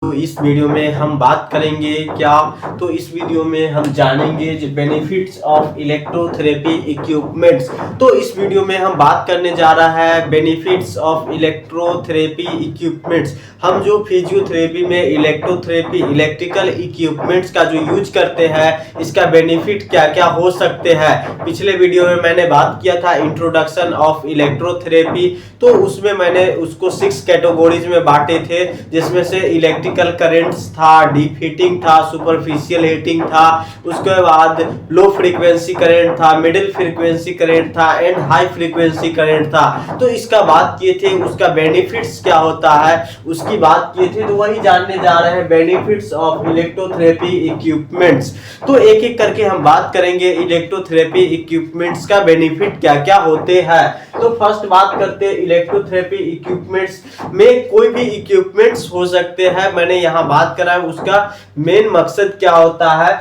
तो इस वीडियो में हम बात करेंगे क्या। तो इस वीडियो में हम जानेंगे जो बेनिफिट्स ऑफ इलेक्ट्रोथेरेपी इक्विपमेंट्स। तो इस वीडियो में हम बात करने जा रहा है बेनिफिट्स ऑफ इलेक्ट्रोथेरेपी इक्विपमेंट्स। हम जो फिजियोथेरेपी में इलेक्ट्रोथेरेपी इलेक्ट्रिकल इक्विपमेंट्स का जो यूज करते हैं, इसका बेनिफिट क्या क्या हो सकते हैं। पिछले वीडियो में मैंने बात किया था इंट्रोडक्शन ऑफ इलेक्ट्रोथेरेपी, तो उसमें मैंने उसको 6 कैटेगरीज में बांटे थे, जिसमें से इलेक्ट्रिकल करंट्स था, डीप हीटिंग था, सुपरफिशियल हीटिंग था, उसके बाद लो फ्रीक्वेंसी करंट था, मिडिल फ्रीक्वेंसी करंट था एंड हाई फ्रीक्वेंसी करंट था। तो इसका बात किए थे, उसका बेनिफिट्स क्या होता है उसकी बात किए थे। तो वही जानने जा रहे हैं बेनिफिट्स ऑफ इलेक्ट्रोथेरेपी इक्विपमेंट्स। तो एक एक करके हम बात करेंगे इलेक्ट्रोथेरेपी इक्विपमेंट्स का बेनिफिट क्या क्या होते हैं। तो फर्स्ट बात करते हैं इलेक्ट्रोथेरेपी इक्विपमेंट्स में कोई भी इक्विपमेंट्स हो सकते हैं। मैंने यहाँ बात करा है उसका मेन मकसद क्या होता है,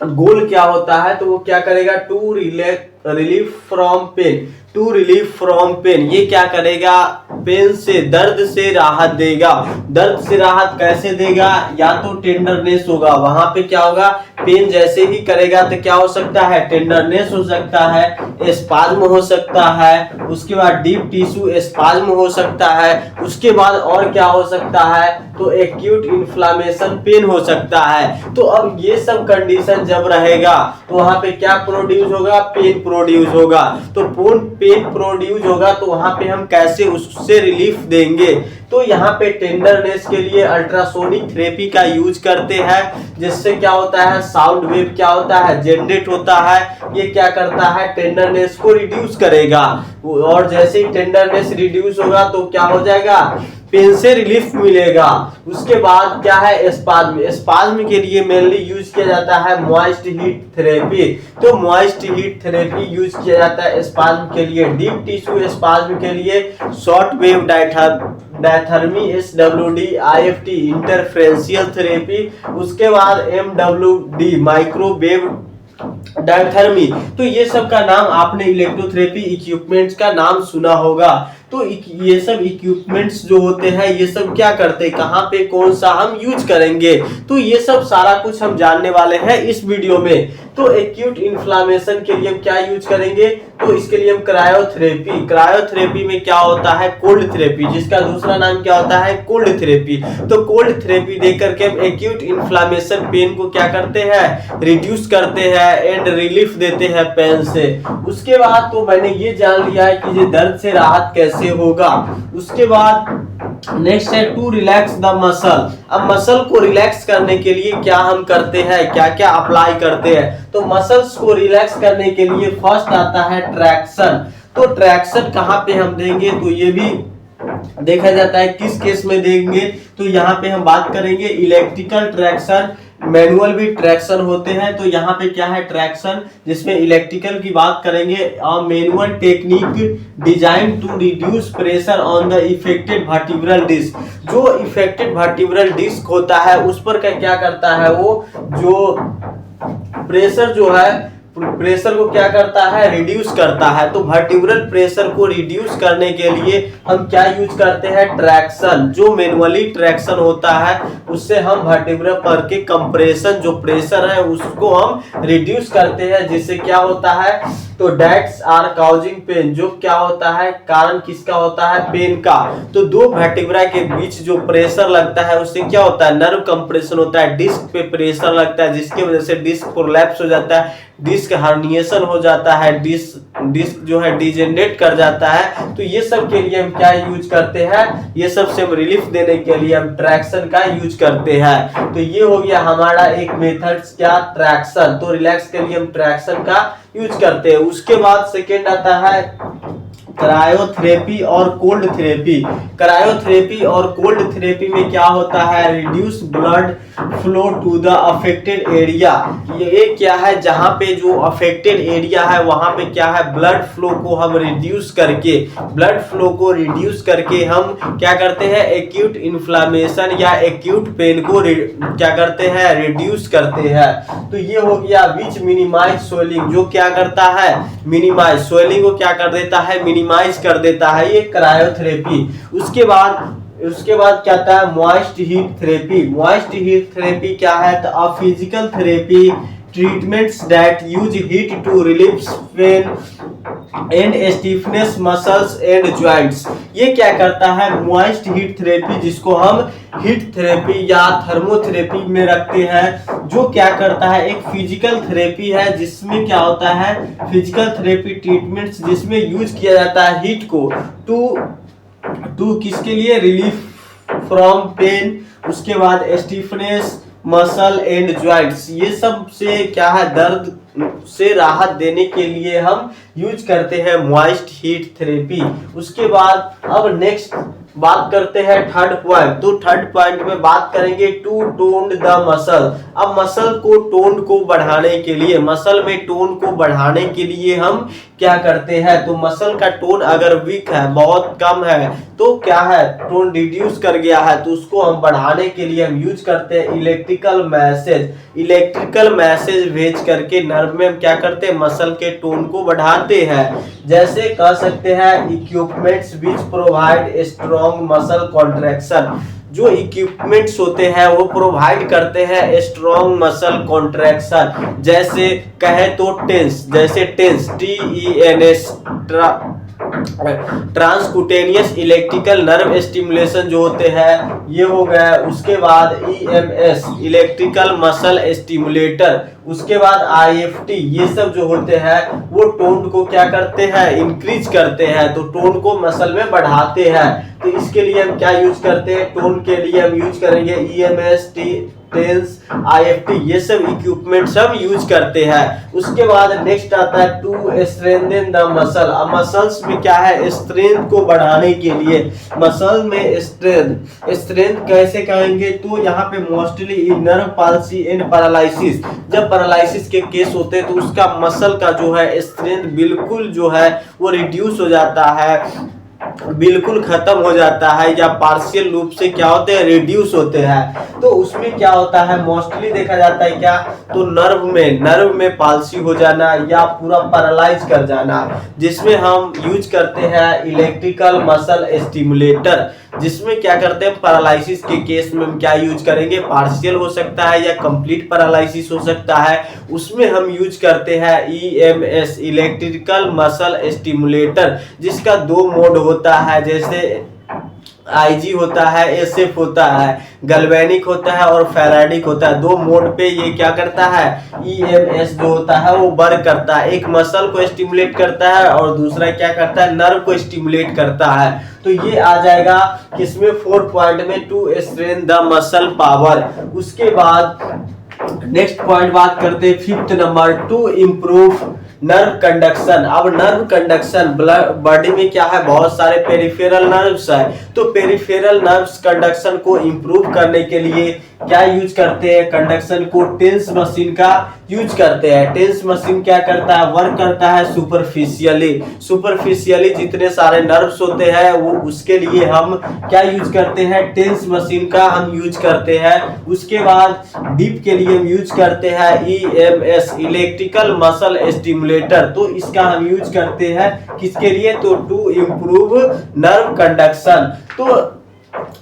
गोल क्या होता है। तो वो क्या करेगा, to relief from pain, to relief from pain. ये क्या करेगा, पेन से, दर्द से राहत देगा। दर्द से राहत कैसे देगा, या तो टेंडरनेस होगा, वहां पे क्या होगा, पेन जैसे ही करेगा तो क्या हो सकता है, टेंडरनेस हो सकता है, स्पाज्म हो सकता है, उसके बाद डीप टिश्यू स्पाज्म हो सकता है, उसके बाद और क्या हो सकता है, तो एक्यूट इन्फ्लामेशन पेन हो सकता है। तो अब ये सब कंडीशन जब रहेगा तो वहां पे क्या प्रोड्यूस होगा, पेन प्रोड्यूस होगा। तो पेन प्रोड्यूस होगा तो वहां पे हम कैसे उससे रिलीफ देंगे। तो यहाँ पे टेंडरनेस के लिए अल्ट्रासोनिक थेरेपी का यूज करते हैं, जिससे क्या होता है, साउंड वेव क्या होता है, जनरेट होता है। ये क्या करता है, टेंडरनेस को रिड्यूस करेगा, और जैसे ही टेंडरनेस रिड्यूस होगा तो क्या हो जाएगा, पेन से रिलीफ मिलेगा। उसके बाद क्या है, स्पाज्म। स्पाज्म के लिए मेनली यूज किया जाता है मॉइस्ट हीट थेरेपी। तो मॉइस्ट हीट थेरेपी यूज किया जाता है स्पाज्म के लिए। डीप टिश्यू स्पाज्म के लिए short wave diathermy, SWD, IFT इंटरफेरेंशियल therapy. उसके बाद MWD माइक्रोवेव डायथर्मी। तो ये सब का नाम आपने इलेक्ट्रोथेरेपी इक्विपमेंट्स का नाम सुना होगा। तो ये सब इक्विपमेंट्स जो होते हैं, ये सब क्या करते हैं, कहाँ पे कौन सा हम यूज करेंगे, तो ये सब सारा कुछ हम जानने वाले हैं इस वीडियो में। तो एक्यूट इन्फ्लामेशन के लिए हम क्या यूज करेंगे, तो इसके लिए हम क्रायोथेरेपी। क्रायोथेरेपी में क्या होता है, कोल्ड थेरेपी, जिसका दूसरा नाम क्या होता है, कोल्ड थेरेपी। तो कोल्ड थेरेपी दे करके हम एक्यूट इन्फ्लामेशन पेन को क्या करते हैं, रिड्यूस करते हैं एंड रिलीफ देते हैं पेन से। उसके बाद तो मैंने ये जान लिया है कि ये दर्द से राहत कैसे होगा। उसके बाद नेक्स्ट है टू रिलैक्स द मसल। अब मसल को रिलैक्स करने के लिए क्या हम करते हैं, क्या क्या अप्लाई करते हैं। तो मसल्स को रिलैक्स करने के लिए फर्स्ट आता है ट्रैक्शन। तो ट्रैक्शन कहाँ पे हम देंगे, तो ये भी देखा जाता है किस केस में देंगे। तो यहाँ पे हम बात करेंगे इलेक्ट्रिकल ट्रैक्शन, मैनुअल भी ट्रैक्शन होते हैं। तो यहाँ पे क्या है, ट्रैक्शन, जिसमें इलेक्ट्रिकल की बात करेंगे, manual technique design to reduce pressure on the affected vertebral disc. जो इफेक्टेड वर्टिब्रल डिस्क होता है उस पर क्या करता है, वो जो प्रेशर जो है, प्रेशर को क्या करता है, रिड्यूस करता है। तो वर्टिब्रल प्रेशर को रिड्यूस करने के लिए हम क्या यूज करते हैं, ट्रैक्शन। जो मैनुअली ट्रैक्शन होता है उससे हम वर्टिब्रल पर के कंप्रेशन, जो प्रेशर है उसको हम रिड्यूस करते हैं, जिससे क्या होता है, तो डेट्स आर काउजिंग पेन। जो क्या होता है, कारण किसका होता है, पेन का। तो दो वर्टिब्रा के बीच जो प्रेशर लगता है उससे क्या होता है, नर्व कंप्रेशन होता है, डिस्क पे प्रेशर लगता है, जिसकी वजह से डिस्क प्रोलैप्स हो जाता है, डिस्क हर्निएशन हो जाता है, डिस्क जो है डिजेनरेट कर जाता है। तो ये सब के लिए हम क्या यूज करते हैं, ये सब से हम रिलीफ देने के लिए हम ट्रैक्शन का यूज करते हैं। तो ये हो गया हमारा एक मेथड्स क्या, ट्रैक्शन। तो रिलैक्स के लिए हम ट्रैक्शन का यूज करते हैं। उसके बाद सेकेंड आता है क्रायोथेरेपी और कोल्ड थेरेपी। क्रायोथेरेपी और कोल्ड थेरेपी में क्या होता है, reduce blood flow to the affected area. ये क्या है, जहां पे जो अफेक्टेड एरिया है वहां पे क्या है, ब्लड फ्लो को हम रिड्यूस करके, ब्लड फ्लो को रिड्यूस करके हम क्या करते हैं, एक्यूट इन्फ्लामेशन या एक्यूट पेन को क्या करते हैं, रिड्यूस करते हैं। तो ये हो गया विच मिनिमाइज स्वेलिंग। जो क्या करता है, मिनिमाइज स्वेलिंग को क्या कर देता है, मिनिमाइज कर देता है, ये क्रायोथेरेपी। उसके बाद उसके बाद क्या आता है moist heat therapy. Moist heat therapy क्या है, तो a physical therapy treatments that use heat to relieve pain and stiffness muscles and joints। ये क्या करता है moist heat therapy, जिसको हम हीट थेरेपी या थर्मोथेरेपी में रखते हैं, जो क्या करता है एक फिजिकल थेरेपी है, जिसमें क्या होता है फिजिकल थेरेपी ट्रीटमेंट्स जिसमें यूज किया जाता है हीट को टू किसके लिए, रिलीफ फ्रॉम पेन, उसके बाद स्टिफनेस मसल एंड ज्वाइंट्स, ये सब से क्या है दर्द से राहत देने के लिए हम यूज करते हैं मॉइस्ट हीट थेरेपी। उसके बाद अब नेक्स्ट बात करते हैं थर्ड पॉइंट। तो थर्ड पॉइंट में बात करेंगे टू टोन द मसल। अब मसल को टोन को बढ़ाने के लिए, मसल में टोन को बढ़ाने के लिए हम क्या करते हैं, तो मसल का टोन अगर वीक है, बहुत कम है, तो क्या है टोन रिड्यूस कर गया है, तो उसको हम बढ़ाने के लिए हम यूज करते हैं इलेक्ट्रिकल मैसेज। इलेक्ट्रिकल मैसेज भेज करके नर्व में हम क्या करते हैं मसल के टोन को बढ़ाते हैं। जैसे कह सकते हैं equipments which provide strong muscle contraction. जो इक्विपमेंट्स होते हैं वो प्रोवाइड करते हैं स्ट्रॉन्ग मसल कॉन्ट्रैक्शन। जैसे कहे तो टेंस, जैसे tens TENS transcutaneous electrical nerve stimulation जो होते हैं ये हो गया। उसके बाद EMS इलेक्ट्रिकल मसल स्टिमुलेटर, उसके बाद IFT, ये सब जो होते हैं वो टोन को क्या करते हैं इंक्रीज करते हैं, तो टोन को मसल में बढ़ाते हैं। तो इसके लिए हम क्या यूज करते हैं, टोन के लिए हम यूज करेंगे EMS टेंस IFT, ये सब इक्विपमेंट्स हम यूज करते हैं। उसके बाद नेक्स्ट आता है टू स्ट्रेंथन द मसल। अब मसल्स में क्या है स्ट्रेंथ को बढ़ाने के लिए, मसल में स्ट्रेंथ कैसे कहेंगे, तो यहाँ पे mostly in nerve palsy and paralysis, जब पैरालिसिस के केस होते हैं तो उसका मसल का जो है स्ट्रेंथ बिल्कुल जो है वो रिड्यूस हो जाता है, बिल्कुल खत्म हो जाता है, या पार्शियल रूप से क्या होते हैं रिड्यूस होते हैं। तो उसमें क्या होता है मोस्टली देखा जाता है क्या, तो नर्व में पाल्सी हो जाना या पूरा पैरालाइज कर जाना, जिसमें हम यूज करते हैं इलेक्ट्रिकल मसल स्टिमुलेटर, जिसमें क्या करते हैं पैरालिसिस के केस में हम क्या यूज करेंगे, पार्शियल हो सकता है या कंप्लीट पैरालिसिस हो सकता है, उसमें हम यूज करते हैं EMS इलेक्ट्रिकल मसल स्टिमुलेटर, जिसका दो मोड होता है, जैसे IG होता है, SF होता है, गैल्वेनिक होता है और फेराडिक होता है। दो मोड पे ये क्या करता है EMS जो होता है वो वर्क करता है, एक मसल को स्टिमुलेट करता है और दूसरा क्या करता है नर्व को स्टिमुलेट करता है। तो ये आ जाएगा किसमें, 4 पॉइंट में to strain the muscle power. उसके बाद नेक्स्ट पॉइंट बात करते हैं 5th number, to improve nerve conduction. अब नर्व कंडक्शन बॉडी में क्या है बहुत सारे पेरिफेरल नर्व्स है, तो पेरिफेरल नर्व्स कंडक्शन को इम्प्रूव करने के लिए क्या यूज करते हैं, कंडक्शन को टेंस मशीन का यूज करते हैं। टेंस मशीन क्या करता है, वर्क करता है सुपरफिशियली जितने सारे नर्व्स होते हैं वो उसके लिए हम क्या यूज करते हैं, टेंस मशीन का हम यूज करते हैं। उसके बाद डीप के लिए हम यूज करते हैं EMS इलेक्ट्रिकल मसल स्टिमुलेटर, तो इसका हम यूज करते हैं किसके लिए, तो टू इम्प्रूव नर्व कंडक्शन। तो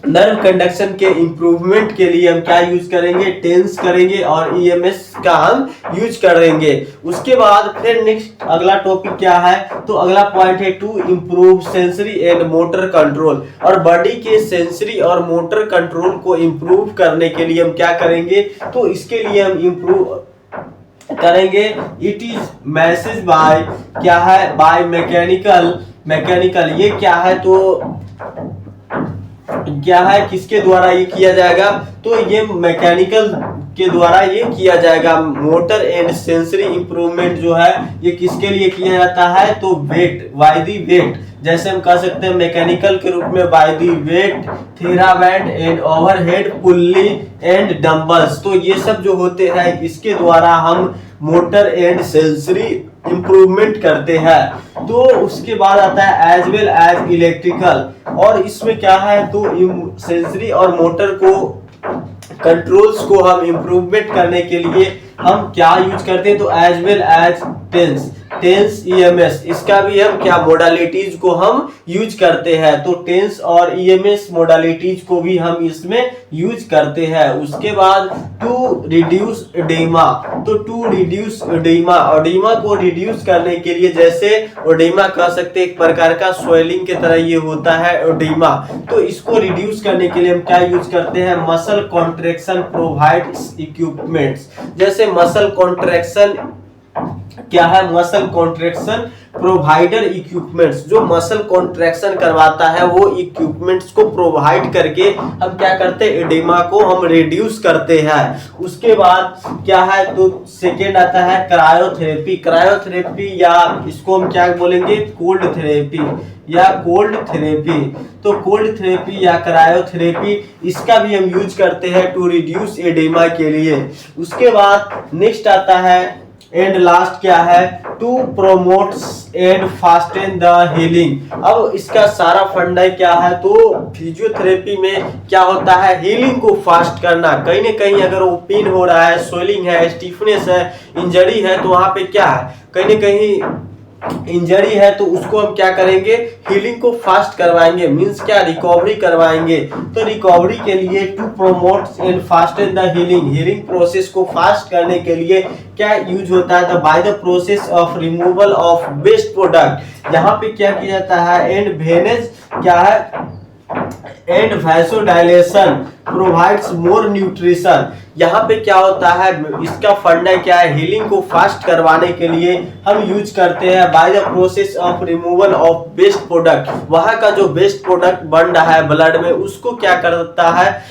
नर्व कंडक्शन के इंप्रूवमेंट के लिए हम क्या यूज करेंगे, टेंस करेंगे और EMS का हम यूज करेंगे। उसके बाद फिर नेक्स्ट अगला टॉपिक क्या है, तो अगला पॉइंट है to improve sensory and motor control. और बॉडी के सेंसरी और मोटर कंट्रोल को इम्प्रूव करने के लिए हम क्या करेंगे, तो इसके लिए हम इम्प्रूव करेंगे इट इज मैसेज बाय क्या है, बाय मैकेनिकल ये क्या है, तो क्या है किसके द्वारा ये किया जाएगा, तो ये मैकेनिकल के द्वारा ये किया जाएगा। मोटर एंड सेंसरी इंप्रूवमेंट जो है ये किसके लिए किया जाता है, तो वेट बाय द वेट, जैसे हम कह सकते हैं मैकेनिकल के रूप में by the weight, theraband and overhead pulley and dumbbells. तो ये सब जो होते हैं इसके द्वारा हम मोटर एंड सेंसरी इंप्रूवमेंट करते हैं। तो उसके बाद आता है एज वेल एज इलेक्ट्रिकल, और इसमें क्या है, तो सेंसरी और मोटर को कंट्रोल्स को हम इम्प्रूवमेंट करने के लिए हम क्या यूज करते हैं, तो as well as TENS TENS EMS, इसका भी हम क्या मोडालिटीज को हम यूज करते हैं। तो टेंस और ईएमएस मोडालिटीज को भी हम इसमें यूज करते हैं। उसके बाद टू रिड्यूस एडेमा, तो टू रिड्यूस एडेमा, एडेमा को रिड्यूस करने के लिए, जैसे एडेमा कह सकते हैं एक प्रकार का स्वेलिंग की तरह ये होता है एडेमा, तो इसको रिड्यूस करने के लिए हम क्या यूज करते हैं, मसल कॉन्ट्रैक्शन प्रोवाइड्स इक्विपमेंट्स। जैसे मसल कॉन्ट्रैक्शन क्या है, मसल कॉन्ट्रैक्शन प्रोवाइडर इक्विपमेंट्स, जो मसल कॉन्ट्रैक्शन करवाता है वो इक्विपमेंट्स को प्रोवाइड करके हम क्या करते हैं, एडेमा को हम रिड्यूस करते हैं। उसके बाद क्या है, तो सेकेंड आता है क्रायोथेरेपी। क्रायोथेरेपी या इसको हम क्या बोलेंगे, कोल्ड थेरेपी या कोल्ड थेरेपी। तो कोल्ड थेरेपी या क्रायोथेरेपी, इसका भी हम यूज करते हैं टू रिड्यूस एडेमा के लिए। उसके बाद नेक्स्ट आता है एंड लास्ट क्या है, to promotes and fasten the healing. अब इसका सारा फंडा क्या है, तो फिजियोथेरेपी में क्या होता है, हीलिंग को फास्ट करना। कहीं ना कहीं अगर वो पेन हो रहा है, स्वेलिंग है, स्टिफनेस है, इंजरी है, तो वहां पे क्या है, कहीं ना कहीं इंजरी है, तो उसको हम क्या करेंगे, हीलिंग को फास्ट करवाएंगे, मींस क्या, रिकवरी करवाएंगे। तो रिकवरी के लिए to promote and fasten the healing, healing process को फास्ट करने के लिए क्या यूज होता है, by the process of removal of waste product. यहाँ पे क्या किया जाता है, एंड वेनेज क्या है, and vasodilation provides more nutrition. यहाँ पे क्या होता है, इसका फंडा क्या है, हीलिंग को फास्ट करवाने के लिए हम यूज करते हैं by the process of removal of waste product. वहां का जो वेस्ट प्रोडक्ट बन रहा है ब्लड में, उसको क्या करता है,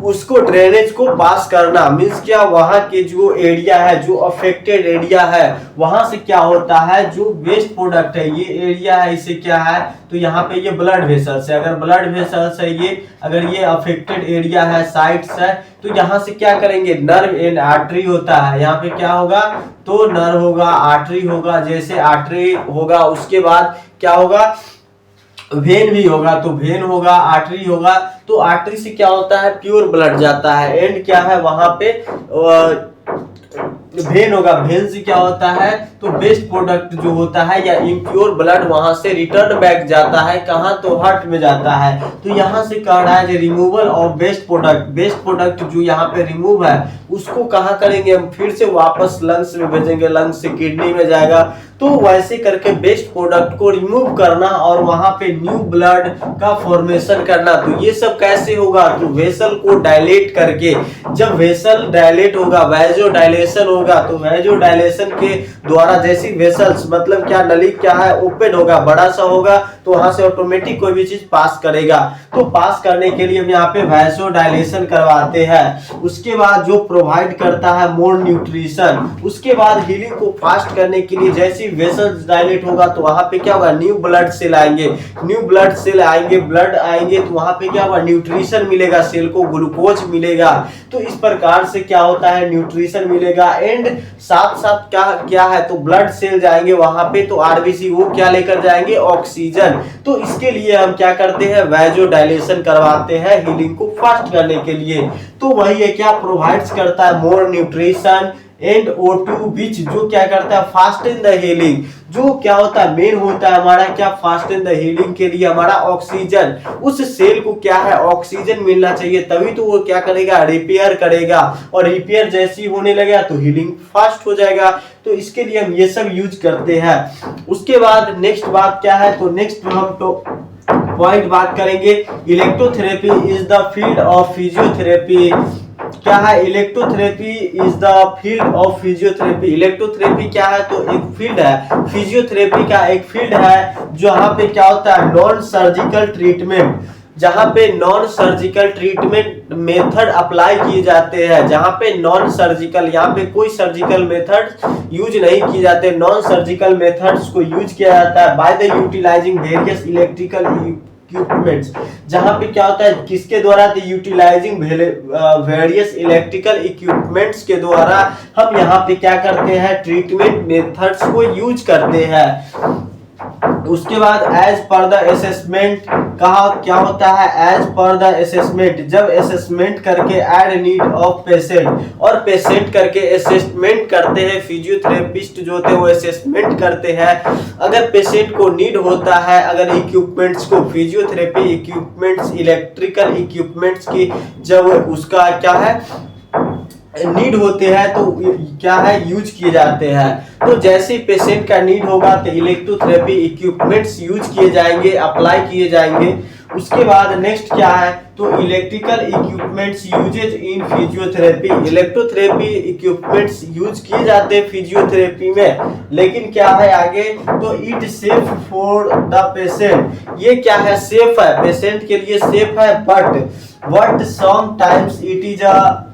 उसको ड्रेनेज को पास करना, मींस क्या, वहां के जो एरिया है, जो अफेक्टेड एरिया है, वहां से क्या होता है, जो वेस्ट प्रोडक्ट है, ये एरिया है, इसे क्या है, तो यहाँ पे ये ब्लड वेसल्स है, अगर ब्लड वेसल्स है ये, अगर ये अफेक्टेड एरिया है, साइट्स है, तो यहाँ से क्या करेंगे, नर्व एंड आर्टरी होता है, यहाँ पे क्या होगा, तो नर्व होगा, आर्टरी होगा, जैसे आर्टरी होगा, उसके बाद क्या होगा, वेन भी होगा, तो वेन होगा, आर्टरी होगा, तो आर्टरी से क्या होता है, प्योर ब्लड जाता है, एंड क्या है, वहां पे वेन होगा, वेन से क्या होता है, तो वेस्ट प्रोडक्ट जो होता है या इम्प्योर ब्लड वहां से रिटर्न बैक जाता है, कहां, तो हार्ट में जाता है। तो यहां से कह रहा है removal of waste product, waste product जो यहाँ पे रिमूव है, उसको कहां करेंगे, हम फिर से वापस लंग्स में भेजेंगे, लंग्स से किडनी में जाएगा। तो वैसे करके वेस्ट प्रोडक्ट को रिमूव करना और वहां पे न्यू ब्लड का फॉर्मेशन करना। तो ये सब कैसे होगा, तो वेसल को डायलेट करके, जब वेसल डायलेट होगा, वैजो डायलेशन होगा, तो वैजो डायलेशन के द्वारा, जैसी वेसल्स मतलब क्या, नली क्या है, ओपन होगा, बड़ा सा होगा, तो वहां से ऑटोमेटिक कोई भी चीज पास करेगा। तो पास करने के लिए हम यहाँ पे वैसो डायलेशन करवाते हैं। उसके बाद जो प्रोवाइड करता है मोर न्यूट्रिशन। उसके बाद हीलिंग को फास्ट करने के लिए जैसी वेसल्स डायलेट होगा, तो वहां पे क्या होगा, न्यू ब्लड सेल आएंगे, न्यू ब्लड सेल आएंगे, ब्लड आएंगे, तो वहां पे क्या होगा, न्यूट्रिशन मिलेगा, सेल को ग्लूकोज मिलेगा। तो इस प्रकार से क्या होता है, न्यूट्रिशन मिलेगा, एंड साथ साथ क्या है, तो ब्लड सेल जाएंगे वहां पे, तो आरबीसी वो क्या लेकर जाएंगे, ऑक्सीजन। तो इसके लिए हम क्या करते हैं, वैजो डायलेशन करवाते हैं हीलिंग को फास्ट करने के लिए। तो वही है, क्या प्रोवाइड्स करता है, मोर न्यूट्रिशन एंड O2 विच जो क्या करता है, फास्ट इन द हीलिंग। जो क्या होता है, मेन होता है हमारा क्या, फास्ट इन द हीलिंग के लिए हमारा ऑक्सीजन, उस सेल को क्या है, ऑक्सीजन मिलना चाहिए, तभी तो वो क्या करेगा, रिपेयर करेगा, और रिपेयर जैसी होने लगेगा तो हीलिंग फास्ट हो जाएगा। तो इसके लिए हम ये सब यूज करते हैं। उसके बाद नेक्स्ट बात क्या है, तो नेक्स्ट हम तो पॉइंट बात करेंगे, electrotherapy is the field of physiotherapy. क्या है, electrotherapy is the field of physiotherapy. Electrotherapy क्या है, तो एक फील्ड है, फिजियोथेरेपी का एक फील्ड है, जहां पे क्या होता है, नॉन सर्जिकल ट्रीटमेंट, जहां पे non surgical treatment method apply किए जाते हैं, जहां पे नॉन सर्जिकल, यहाँ पे कोई सर्जिकल मेथड यूज नहीं किए जाते, नॉन सर्जिकल मेथड्स को यूज किया जाता है by the utilizing various electrical equipments. जहां पे क्या होता है, किसके द्वारा, यूटिलाइजिंग वेरियस इलेक्ट्रिकल इक्विपमेंट्स के द्वारा हम यहाँ पे क्या करते हैं, ट्रीटमेंट मेथड्स को यूज करते हैं। उसके बाद एज पर द असेसमेंट कहा क्या होता है, एज पर द असेसमेंट, जब असेसमेंट करके एड नीड ऑफ पेशेंट, और पेशेंट करके असेसमेंट करते हैं, फिजियोथेरेपिस्ट जो होते हैं वो असेसमेंट करते हैं, अगर पेशेंट को नीड होता है, अगर इक्विपमेंट्स को, फिजियोथेरेपी इक्विपमेंट्स, इलेक्ट्रिकल इक्विपमेंट्स की जब उसका क्या है नीड होते हैं तो क्या है यूज किए जाते हैं। तो जैसे पेशेंट का नीड होगा तो इलेक्ट्रोथेरेपी इक्विपमेंट्स यूज किए जाएंगे, अप्लाई किए जाएंगे। उसके बाद नेक्स्ट क्या है, तो electrical equipments uses in physiotherapy, electrotherapy equipments use किए जाते हैं फिजियोथेरेपी में, लेकिन क्या है आगे, तो it safe for the patient, ये क्या है सेफ है, पेशेंट के लिए सेफ है, but sometimes it is a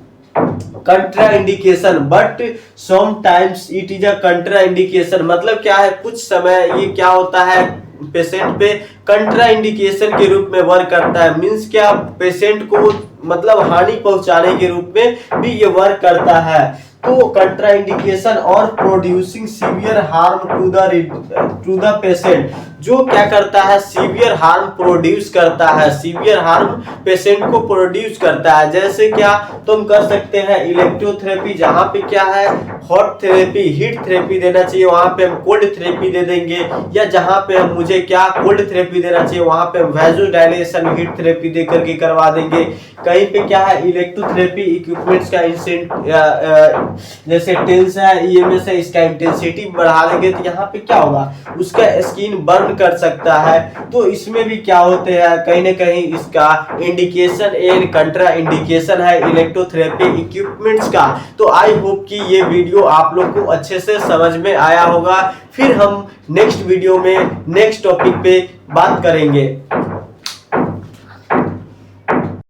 contraindication, but sometimes it is a contraindication, मतलब क्या है कुछ समय ये क्या होता है पेशेंट पे कंट्राइंडिकेशन के रूप में वर्क करता है। मींस क्या, पेशेंट को मतलब हानि पहुंचाने के रूप में भी ये वर्क करता है। तो कंट्राइंडिकेशन और producing severe harm to the patient, जो क्या करता है सीवियर हार्म प्रोड्यूस करता है, सीवियर हार्म पेशेंट को प्रोड्यूस करता है। जैसे क्या तुम कर सकते हैं इलेक्ट्रोथेरेपी, जहां पे क्या है हॉट थेरेपी, हीट थेरेपी देना चाहिए वहां पे हम कोल्ड थेरेपी दे देंगे, या जहां पे हम मुझे क्या कोल्ड थेरेपी देना चाहिए वहां पे हम वैसोडाइलेशन हीट थेरेपी दे करके करवा देंगे। कहीं पे क्या है इलेक्ट्रोथेरेपी इक्विपमेंट्स का जैसे टेंस है, ईएमएस है, इसका इंटेंसिटी बढ़ा देंगे तो यहाँ पे क्या होगा उसका स्किन बर्न कर सकता है। तो इसमें भी क्या होते हैं कहीं ना कहीं इसका इंडिकेशन एंड कंट्रा इंडिकेशन है इलेक्ट्रोथेरेपी इक्विपमेंट्स का। तो आई होप कि ये वीडियो आप लोग को अच्छे से समझ में आया होगा। फिर हम नेक्स्ट वीडियो में नेक्स्ट टॉपिक पे बात करेंगे।